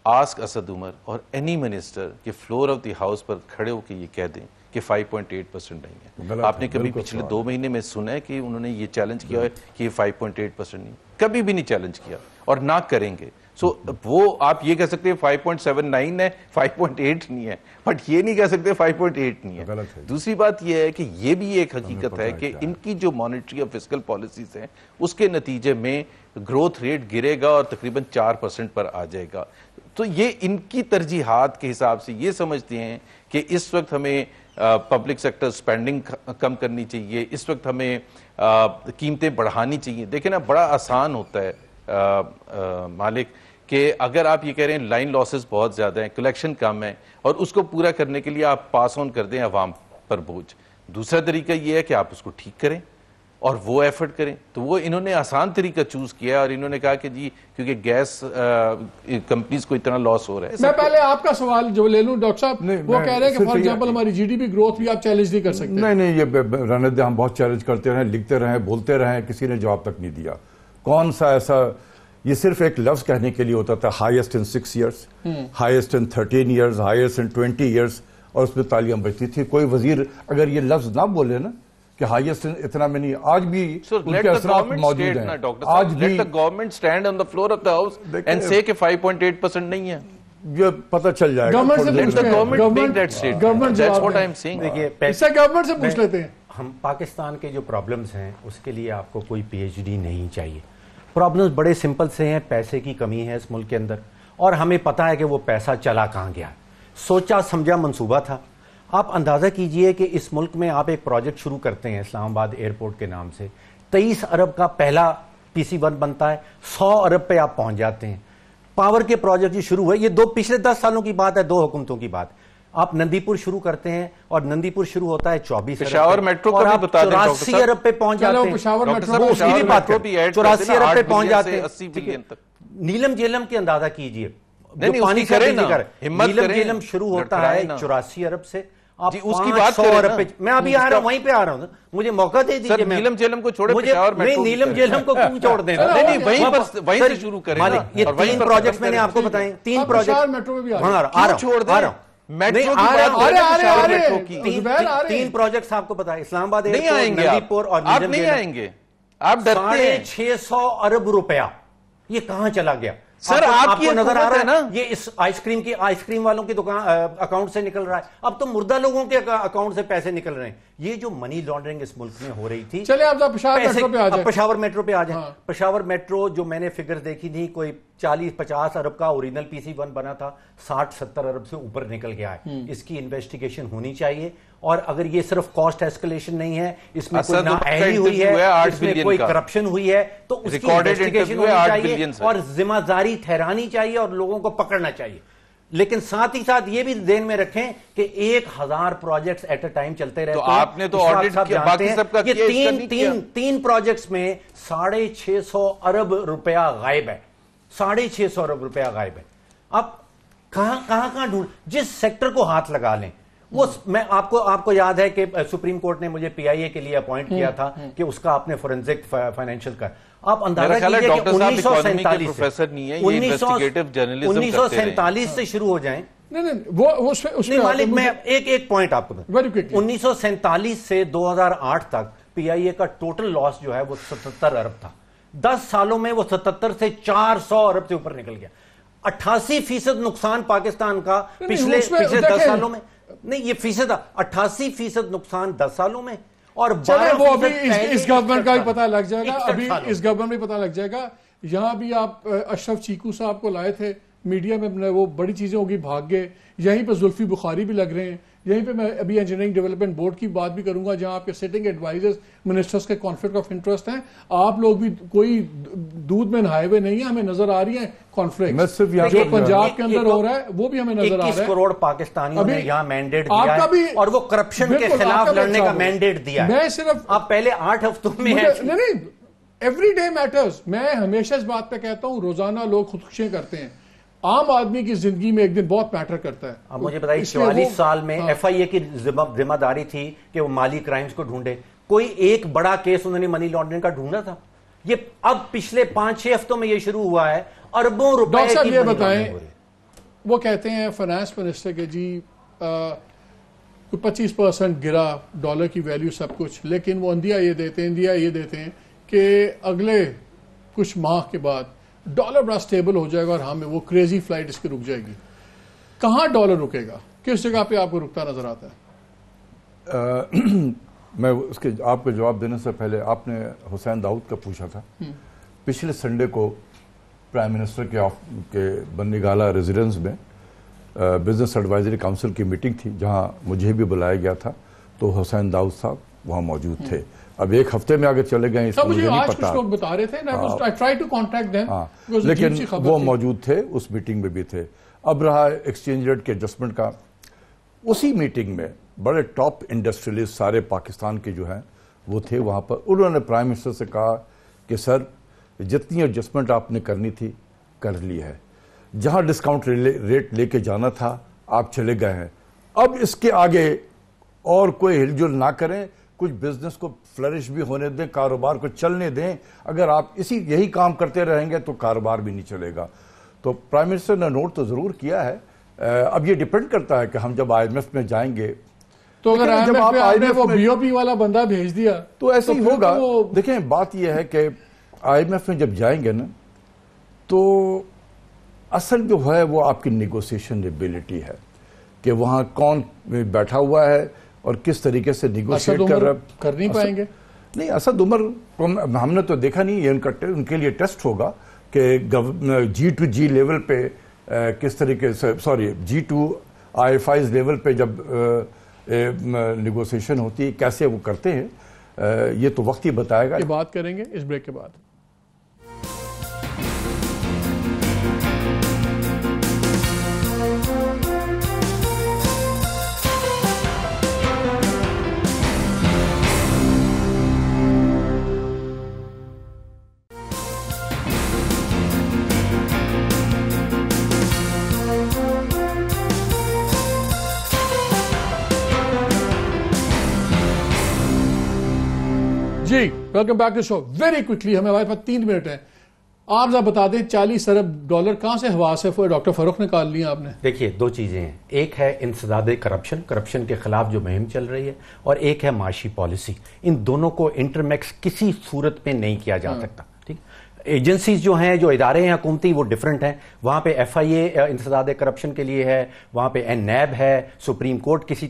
آسک اسد عمر اور اینی منسٹر کہ فلور آف دی ہاؤس پر کھڑے ہو کے یہ کہہ دیں کہ 5.8% نہیں ہے. آپ نے کبھی پچھلے 2 مہینے میں سنا ہے کہ انہوں نے یہ چیلنج کیا ہے کہ یہ 5.8% نہیں, کبھی بھی نہیں چیلنج کیا اور نہ کریں گے. سو وہ آپ یہ کہہ سکتے ہیں 5.79 ہے, 5.8 نہیں ہے, بٹ یہ نہیں کہہ سکتے 5.8 نہیں ہے. دوسری بات یہ ہے کہ یہ بھی ایک حقیقت ہے کہ ان کی جو مانیٹری اور فسکل پالیسیز ہیں اس کے نتیجے میں گروتھ ریٹ گرے گا اور تقریباً 4% پر آ جائے گا. تو یہ ان کی ترجیحات کے حساب سے یہ سمجھتے ہیں کہ اس وقت ہمیں پبلک سیکٹر سپینڈنگ کم کرنی چاہیے, اس وقت ہمیں قیمتیں بڑھانی چاہیے. دیکھیں نا بڑا آسان ہوتا ہے مالک کہ اگر آپ یہ کہہ رہے ہیں لائن لاسز بہت زیادہ ہیں, کلیکشن کم ہے, اور اس کو پورا کرنے کے لیے آپ پاس آن کر دیں عوام پر بوجھ. دوسرا طریقہ یہ ہے کہ آپ اس کو ٹھیک کریں اور وہ ایفرٹ کریں. تو وہ انہوں نے آسان طریقہ چوز کیا اور انہوں نے کہا کہ جی کیونکہ گیس کمپنیز کو اتنا لاس ہو رہا ہے. میں پہلے آپ کا سوال جو لے لوں ڈاکٹر صاحب, وہ کہہ رہے ہیں کہ فار ایگزامپل ہماری جی ڈی پی گروتھ بھی آپ چیلنج نہیں کر سکتے. نہیں یہ رہنے دیں, ہم بہت چیلنج کرتے رہے, لکھتے رہے, بولتے رہے, کسی نے جواب تک نہیں دیا. کون سا ایسا, یہ صرف ایک لفظ کہنے کے لیے ہوتا تھا, ہائیسٹ ان 6 years, ہائیسٹ ان 13 years, ہائیسٹ ان 20 years, اور اس میں تالیاں بجتی تھی. کوئی وزیر اگر یہ لفظ نہ بولے نا کہ ہائیسٹ اتنا میں نہیں, آج بھی ان کے اثرات موجود ہیں. آج بھی government stand on the floor of the house and say کہ 5.8% نہیں ہے, یہ پتہ چل جائے گا. گورنمنٹ سے پوچھ لیتے ہیں. ہم پاکستان کے جو پرابلمز ہیں اس کے لیے آپ کو کوئی PhD نہیں چاہیے. پرابلمز بڑے سمپل سے ہیں, پیسے کی کمی ہے اس ملک کے اندر, اور ہمیں پتا ہے کہ وہ پیسہ چلا کہاں گیا. سوچا سمجھا منصوبہ تھا. آپ اندازہ کیجئے کہ اس ملک میں آپ ایک پروجیکٹ شروع کرتے ہیں اسلام آباد ایئرپورٹ کے نام سے, 23 ارب کا پہلا PC1 بنتا ہے, 100 ارب پہ آپ پہنچ جاتے ہیں. پاور کے پروجیکٹ جو شروع ہوئے, یہ پچھلے 10 سالوں کی بات ہے, 2 حکومتوں کی بات. آپ نندی پور شروع کرتے ہیں اور نندی پور شروع ہوتا ہے 24 پشاور میٹرو کا بھی بتا دیں, 84 ارب پہ پہنچ جاتے ہیں. پشاور میٹرو 84 ارب پہ پہنچ جاتے ہیں. نیلم جیلم کے اندازہ کیجئے, پانی کریں نا, نیلم جیلم شروع ہوتا ہے 84 ارب سے, آپ 500 ارب پہ. میں ابھی آ رہا ہوں, وہیں پہ آ رہا ہوں, مجھے موقع دے دیجئے. نیلم جیلم کو چھوڑے, پشاور میٹرو, نیلم جیلم کو کیوں چھوڑ دیں؟ وہیں سے شروع کریں. یہ 3 پروجیکٹس میں نے آپ کو بتائیں, 3 پروجیکٹ میٹرو میں بھی آ رہا ہوں. میٹرو کی بات 3 پروجیکٹس آپ کو بتائیں, اسلام آباد نہیں آئیں گے, نندی پور اور آپ نہیں آئیں گے, آپ ڈرتے ہیں. 650 ارب روپیہ یہ کہاں چلا گیا؟ سر آپ کی نظر آ رہا ہے نا, یہ اس آئس کریم والوں کی دکان اکاؤنٹ سے نکل رہا ہے. اب تو مردہ لوگوں کے اکاؤنٹ سے پیسے نکل رہے ہیں. یہ جو منی لانڈرنگ اس ملک میں ہو رہی تھی. چلے آپ پشاور میٹرو پہ آ جائیں. پشاور میٹرو پہ آ جائیں. پشاور میٹرو جو میں نے فگر دیکھی تھی, کوئی 40-50 ارب کا اوریجنل PC1 بنا تھا, 60-70 ارب سے اوپر نکل گیا ہے. اس کی انویسٹیگیشن ہونی چاہیے, اور اگر یہ صرف کاسٹ ایسکلیشن نہیں ہے, اس میں کوئی نااہلی ہوئی ہے, اس میں کوئی کرپشن ہوئی ہے, تو اس کی انویسٹیگیشن ہونی چاہیے اور ذمہ داری ٹھہرانی چاہیے اور لوگوں کو پکڑنا چاہیے. لیکن ساتھ ہی ساتھ یہ بھی ذہن میں رکھیں کہ 1000 پروجیکٹس ایٹ اے ٹائم چلتے رہتے ہیں. تو آپ نے تو آڈٹ کیا، باقی سب کا کیا، اس کا نہیں کیا. تین پروجیکٹس میں 650 ارب روپیہ غائب ہے. 650 ارب روپیہ غائب ہے. اب کہاں ڈھونڈ، جس سیکٹر کو ہاتھ لگا لیں. وہ میں آپ کو یاد ہے کہ سپریم کورٹ نے مجھے پی آئی اے کے لیے اپوائنٹ کیا تھا کہ اس کا آپ نے فورنزک فائنینشیل کا. آپ اندازہ کیجئے کہ 1947 سے شروع ہو جائیں. مالک میں ایک پوائنٹ آپ کو دوں. 1947 سے 2008 تک پی آئی اے کا ٹوٹل لاس جو ہے وہ 77 ارب تھا. 10 سالوں میں وہ 77 سے 400 ارب سے اوپر نکل گیا. 88% نقصان پاکستان کا پچھلے 10 سالوں میں. نہیں یہ فیصد 88% نقصان 10 سالوں میں. اور وہ ابھی اس گورنمنٹ کا بھی پتہ لگ جائے گا. ابھی اس گورنمنٹ میں پتہ لگ جائے گا. یہاں بھی آپ اشرف چیکو صاحب کو لائے تھے میڈیا میں، وہ بڑی چیزیں ہوگی، بھاگ گئے. یہیں پہ زلفی بخاری بھی لگ رہے ہیں. یہیں پہ میں ابھی انجینئرنگ ڈیولپمنٹ بورڈ کی بات بھی کروں گا جہاں آپ کے سٹنگ ایڈوائزرز منسٹرز کے کانفلکٹ آف انٹرسٹ ہیں. آپ لوگ بھی کوئی دودھ میں نہائے ہوئے نہیں ہیں، ہمیں نظر آ رہی ہیں کانفلکٹ جو پنجاب کے اندر ہو رہا ہے وہ بھی ہمیں نظر آ رہا ہے. 21 کروڑ پاکستانیوں نے یہاں مینڈیٹ دیا ہے اور وہ کرپشن کے خلاف لڑنے کا مینڈیٹ دیا ہے. میں صرف آپ پہلے 8 ہفتوں میں نہیں، ایوری ڈے میٹرز. میں ہمیشہ اس بات پہ کہتا ہوں روزانہ لوگ خودکشیاں کرتے ہیں. عام آدمی کی زندگی میں ایک دن بہت میٹر کرتا ہے. اب مجھے بتائیے 44 سال میں ایف آئی اے کی ذمہ داری تھی کہ وہ مالی کرائمز کو ڈھونڈے. کوئی ایک بڑا کیس انہوں نے منی لانڈرنگ کا ڈھونڈا تھا؟ یہ اب پچھلے 5-6 ہفتوں میں یہ شروع ہوا ہے. اربوں روپے. ڈاکٹر صاحب یہ بتائیں، وہ کہتے ہیں فائنانس منسٹر کے جی 25% گرا ڈالر کی ویلیو سب کچھ، لیکن وہ اندیا یہ دیتے ہیں کہ اگلے کچھ ماہ کے بعد ڈالر بڑا سٹیبل ہو جائے گا اور ہمیں وہ کریزی فلائٹ اس کی رک جائے گی. کہاں ڈالر رکے گا؟ کس جگہ پہ آپ کو رکتا نظر آتا ہے؟ میں اس کے آپ کو جواب دینے سے پہلے آپ نے حسین داؤد کا پوچھا تھا. پچھلے سنڈے کو پرائم منسٹر کے بنی گالا ریزیڈنس میں بزنس ایڈوائزری کاؤنسل کی میٹنگ تھی جہاں مجھے بھی بلایا گیا تھا. تو حسین داؤد صاحب وہاں موجود تھے. اب ایک ہفتے میں آگے چلے گئے اس کو مجھے نہیں پتا. لوگ بتا رہے تھے لیکن وہ موجود تھے، اس میٹنگ میں بھی تھے. اب رہا ایکسچینج ریٹ کے ایڈجسٹمنٹ کا. اسی میٹنگ میں بڑے ٹاپ انڈسٹریلسٹ سارے پاکستان کے جو ہیں وہ تھے وہاں پر. انہوں نے پرائم منسٹر سے کہا کہ سر جتنی ایڈجسٹمنٹ آپ نے کرنی تھی کر لی ہے. جہاں ڈسکاؤنٹ ریٹ لے کے جانا تھا آپ چلے گئے ہیں. اب اس کے آگے اور کوئی ہل جل نہ کریں. کچھ بزنس کو فلرش بھی ہونے دیں، کاروبار کو چلنے دیں. اگر آپ یہی کام کرتے رہیں گے تو کاروبار بھی نہیں چلے گا. تو پرائم منسٹر نے نوٹ تو ضرور کیا ہے. اب یہ ڈیپینڈ کرتا ہے کہ ہم جب آئی ایم ایف میں جائیں گے تو اگر آپ نے وہ بی او پی والا بندہ بھیج دیا تو ایسے ہی ہوگا. دیکھیں بات یہ ہے کہ آئی ایم ایف میں جب جائیں گے نا تو اصل جو ہے وہ آپ کی نیگوسیشن ایبلٹی ہے کہ وہاں کون بیٹھا ہوا ہے اور کس طریقے سے نیگوشیٹ کر نہیں پائیں گے. نہیں اسد عمر ہم نے تو دیکھا نہیں. یہ ان کے لیے ٹیسٹ ہوگا کہ G2G لیول پہ کس طریقے سے G2IFIs لیول پہ جب نیگوسیشن ہوتی ہے کیسے وہ کرتے ہیں. یہ تو وقت ہی بتائے گا. یہ بات کریں گے اس بریک کے بعد. جی welcome back to show. Very quickly ہمارے پاس 3 منٹ ہیں. آپ ذرا بتا دیں 40 ارب ڈالر کہاں سے ہوا سے ڈاکٹر فاروق نکال لیا آپ نے؟ دیکھیے 2 چیزیں ہیں. ایک ہے انسداد کرپشن کے خلاف جو مہم چل رہی ہے، اور ایک ہے معاشی پالیسی. ان دونوں کو انٹرمیکس کسی صورت میں نہیں کیا جا سکتا. ٹھیک. ایجنسیز جو ہیں، جو ادارے ہیں حکومتی، وہ ڈیفرنٹ ہیں. وہاں پہ ایف آئی اے انسداد کرپشن کے لیے ہے، وہاں پہ نیب ہے، سپریم کورٹ کسی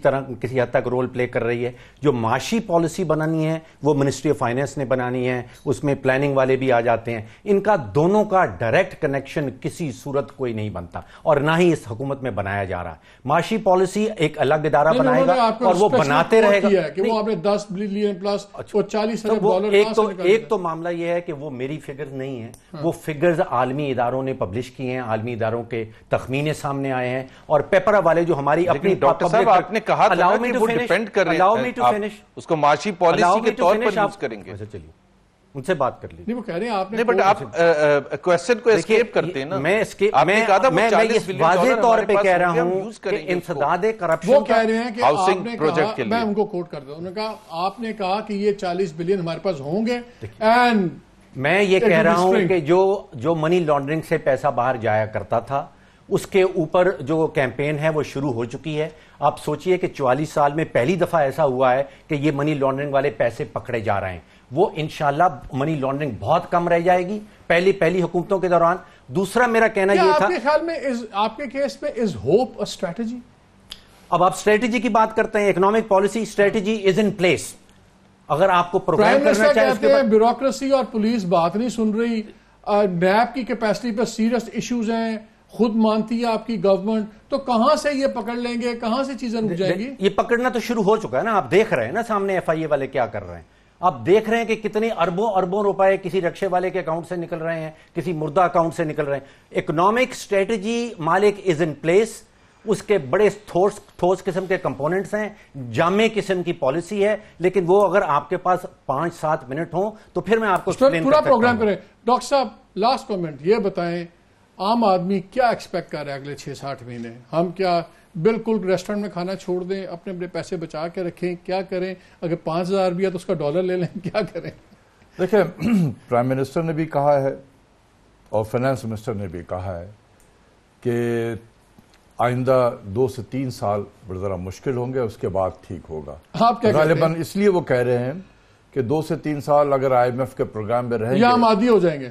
حد تک رول پلے کر رہی ہے. جو معاشی پالیسی بنانی ہے وہ منسٹری آف فائنانس نے بنانی ہے، اس میں پلاننگ والے بھی آ جاتے ہیں. ان کا دونوں کا ڈائریکٹ کنیکشن کسی صورت کوئی نہیں بنتا اور نہ ہی اس حکومت میں بنایا جا رہا ہے. معاشی پالیسی ایک الگ ادارہ بنائے گا اور وہ بناتے رہے گا کہ وہ آپ نے 10 بلین پلس 40 ارب ڈالر. ایک تو معاملہ یہ ہے کہ وہ میری فگر نہیں ہیں, وہ فگرز عالمی اداروں نے پبلش کیے ہیں, عالمی اداروں کے تخمینے سامنے آئے ہیں, اور پیپر والے جو ہماری اپنی ڈاکٹر صاحب آپ نے کہا تھا کہ وہ ڈیپینڈ کر رہے ہیں, اس کو معاشی پالیسی کے طور پر یوز کریں گے. چلیے ان سے بات کر لیجیے. نہیں وہ کہہ رہے ہیں آپ نے, بٹ آپ کوسچن کو اسکیپ کرتے ہیں نا. میں واضح طور پہ کہہ رہا ہوں کہ انسداد کرپشن, وہ کہہ رہے ہیں کہ آپ نے کہا, میں ان کو کوٹ کرتا ہوں, انہوں نے کہا آپ نے کہا کہ یہ 40 بلین ہمارے پاس ہوں گے, اینڈ میں یہ کہہ رہا ہوں کہ جو منی لانڈرنگ سے پیسہ باہر جایا کرتا تھا اس کے اوپر جو کیمپین ہے وہ شروع ہو چکی ہے. آپ سوچئے کہ 44 سال میں پہلی دفعہ ایسا ہوا ہے کہ یہ منی لانڈرنگ والے پیسے پکڑے جا رہے ہیں. وہ انشاءاللہ منی لانڈرنگ بہت کم رہ جائے گی پہلی حکومتوں کے دوران. دوسرا میرا کہنا یہ تھا, آپ کے خیال میں آپ کے کیس میں از ہوپ اے اسٹریٹجی؟ اب آپ اسٹریٹجی کی بات کرتے ہیں, economic policy strategy is in place. اگر آپ کو پروگرام کرنا چاہے, کہتے ہیں بیوروکریسی اور پولیس بات نہیں سن رہی, نیب کی کیپیسٹی پہ سیریس ایشوز ہیں, خود مانتی ہے آپ کی گورنمنٹ, تو کہاں سے یہ پکڑ لیں گے, کہاں سے چیزیں رک جائیں گی؟ یہ پکڑنا تو شروع ہو چکا ہے نا, آپ دیکھ رہے ہیں نا سامنے ایف آئی اے والے کیا کر رہے ہیں. آپ دیکھ رہے ہیں کہ کتنے اربوں روپے کسی رکشے والے کے اکاؤنٹ سے نکل رہے ہیں, کسی مردہ اکاؤنٹ سے نکل رہے ہیں. اکنامک اسٹریٹجی مالک از ان پلیس, اس کے بڑے ٹھوس قسم کے کمپوننٹس ہیں, جامع قسم کی پالیسی ہے, لیکن وہ اگر آپ کے پاس 5-7 منٹ ہوں تو پھر میں آپ کو پورا پروگرام کریں. ڈاکٹر صاحب لاسٹ کمنٹ یہ بتائیں, عام آدمی کیا ایکسپیکٹ کر رہا ہے اگلے 6-8 مہینے؟ ہم کیا بالکل ریسٹورنٹ میں کھانا چھوڑ دیں, اپنے پیسے بچا کے رکھیں, کیا کریں؟ اگر 5000 بھی ہے تو اس کا ڈالر لے لیں, کیا کریں؟ دیکھیں, پرائم منسٹر نے بھی کہا ہے اور فائنانس منسٹر نے بھی کہا ہے کہ آئندہ 2 سے 3 سال ذرا مشکل ہوں گے, اس کے بعد ٹھیک ہوگا. آپ کیا غالباً اس لیے وہ کہہ رہے ہیں کہ 2 سے 3 سال اگر آئی ایم ایف کے پروگرام میں رہیں گے, یا ہم عادی ہو جائیں گے.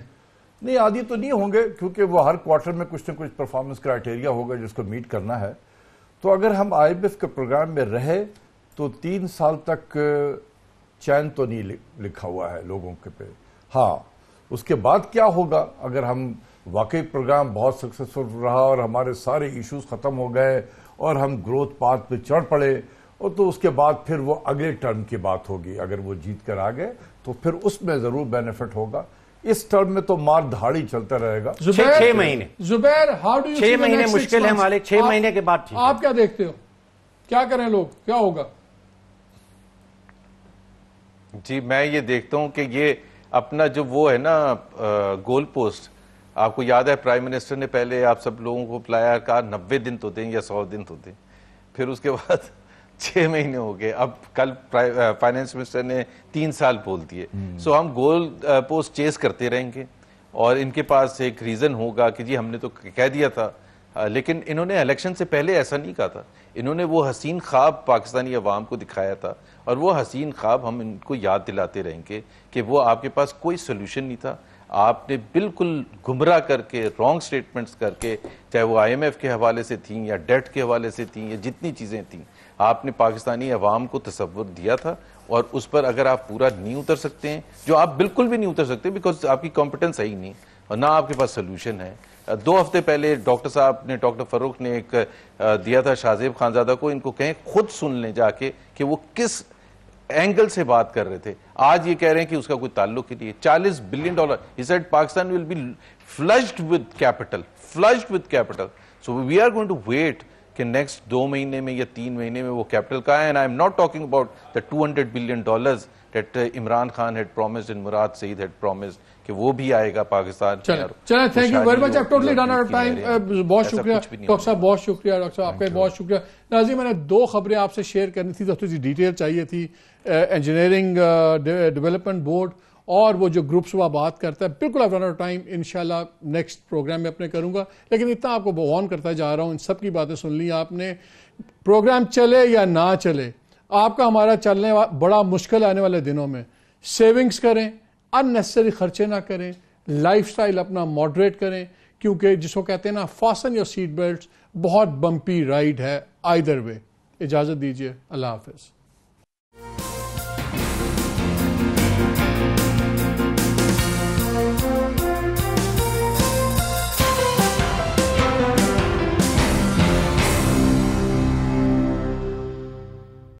نہیں عادی تو نہیں ہوں گے, کیونکہ وہ ہر کوارٹر میں کچھ نہ کچھ پرفارمنس کرائٹیریا ہوگا جس کو میٹ کرنا ہے. تو اگر ہم آئی ایم ایف کے پروگرام میں رہے تو 3 سال تک چین تو نہیں لکھا ہوا ہے لوگوں کے پہ. ہاں اس کے بعد کیا ہوگا, اگر ہم واقعی پروگرام بہت سکسیسفل رہا اور ہمارے سارے ایشوز ختم ہو گئے اور ہم گروتھ پاتھ پہ چڑھ پڑے, اور تو اس کے بعد پھر وہ اگلے ٹرم کی بات ہوگی. اگر وہ جیت کر آ گئے تو پھر اس میں ضرور بینیفٹ ہوگا. اس ٹرم میں تو مار دھاڑی چلتا رہے گا. 6 مہینے زبیر, ہاؤ ڈو یو 6 مہینے مشکل ہے مالک, 6 مہینے کے بعد آپ کیا دیکھتے ہو, کیا کریں لوگ, کیا ہوگا؟ جی میں یہ دیکھتا ہوں کہ یہ اپنا جو وہ ہے نا گول پوسٹ, آپ کو یاد ہے پرائم منسٹر نے پہلے آپ سب لوگوں کو بلایا, کہا 90 دن تو دیں یا 100 دن تو دیں, پھر اس کے بعد 6 مہینے ہو گئے, اب کل فائنانس منسٹر نے 3 سال بول دیے. سو ہم گول پوسٹ چیز کرتے رہیں گے, اور ان کے پاس ایک ریزن ہوگا کہ جی ہم نے تو کہہ دیا تھا, لیکن انہوں نے الیکشن سے پہلے ایسا نہیں کہا تھا. انہوں نے وہ حسین خواب پاکستانی عوام کو دکھایا تھا, اور وہ حسین خواب ہم ان کو یاد دلاتے رہیں گے کہ وہ آپ کے پاس کوئی سولوشن نہیں تھا. آپ نے بالکل گمراہ کر کے, رانگ سٹیٹمنٹس کر کے, چاہے وہ آئی ایم ایف کے حوالے سے تھیں یا ڈیٹ کے حوالے سے تھیں یا جتنی چیزیں تھیں, آپ نے پاکستانی عوام کو تصور دیا تھا, اور اس پر اگر آپ پورا نہیں اتر سکتے ہیں, جو آپ بالکل بھی نہیں اتر سکتے بیکاز آپ کی کمپٹنس ہے ہی نہیں اور نہ آپ کے پاس سولوشن ہے. 2 ہفتے پہلے ڈاکٹر صاحب نے, ڈاکٹر فاروق نے ایک دیا تھا شاہزیب خانزادہ کو, ان کو کہیں خود سن لیں جا کے کہ وہ کس اینگل سے بات کر رہے تھے. آج یہ کہہ رہے ہیں کہ اس کا کوئی تعلق ہی نہیں ہے. $40 billion, he said Pakistan will be flushed with capital. So we are going to wait کہ نیکسٹ 2 مہینے میں یا 3 مہینے میں وہ کیپٹل کا ہے. And I am not talking about the $200 billion that Imran Khan had promised and Murad Saeed had promised کہ وہ بھی آئے گا پاکستان. چلیں, تھینک یو ویری مچ, اب totally done out of time. بہت شکریہ ڈاکٹر صاحب, بہت شکریہ ڈاکٹر صاحب, آپ کا بہت شکریہ. ناظرین, میں نے 2 خبریں آپ سے شیئر کرنی تھی, تھوڑی سی ڈیٹیل چاہیے تھی. انجینئرنگ ڈیولپمنٹ بورڈ اور وہ جو گروپس وہ بات کرتا ہے, بالکل اب رن آؤٹ ٹائم, انشاءاللہ نیکسٹ پروگرام میں اپنے کروں گا. لیکن اتنا آپ کو وارن کرتا جا رہا ہوں, ان سب کی باتیں سن لی آپ نے. پروگرام چلے یا نہ چلے, آپ کا ہمارا چلنے بڑا مشکل آنے والے دنوں میں. سیونگز کریں, ان نیسسری خرچے نہ کریں, لائف سٹائل اپنا ماڈریٹ کریں, کیونکہ جس کو کہتے ہیں نا فاسن یور سیٹ بیلٹس, بہت بمپی رائڈ ہے آئیدر وے. اجازت دیجیے, اللہ حافظ.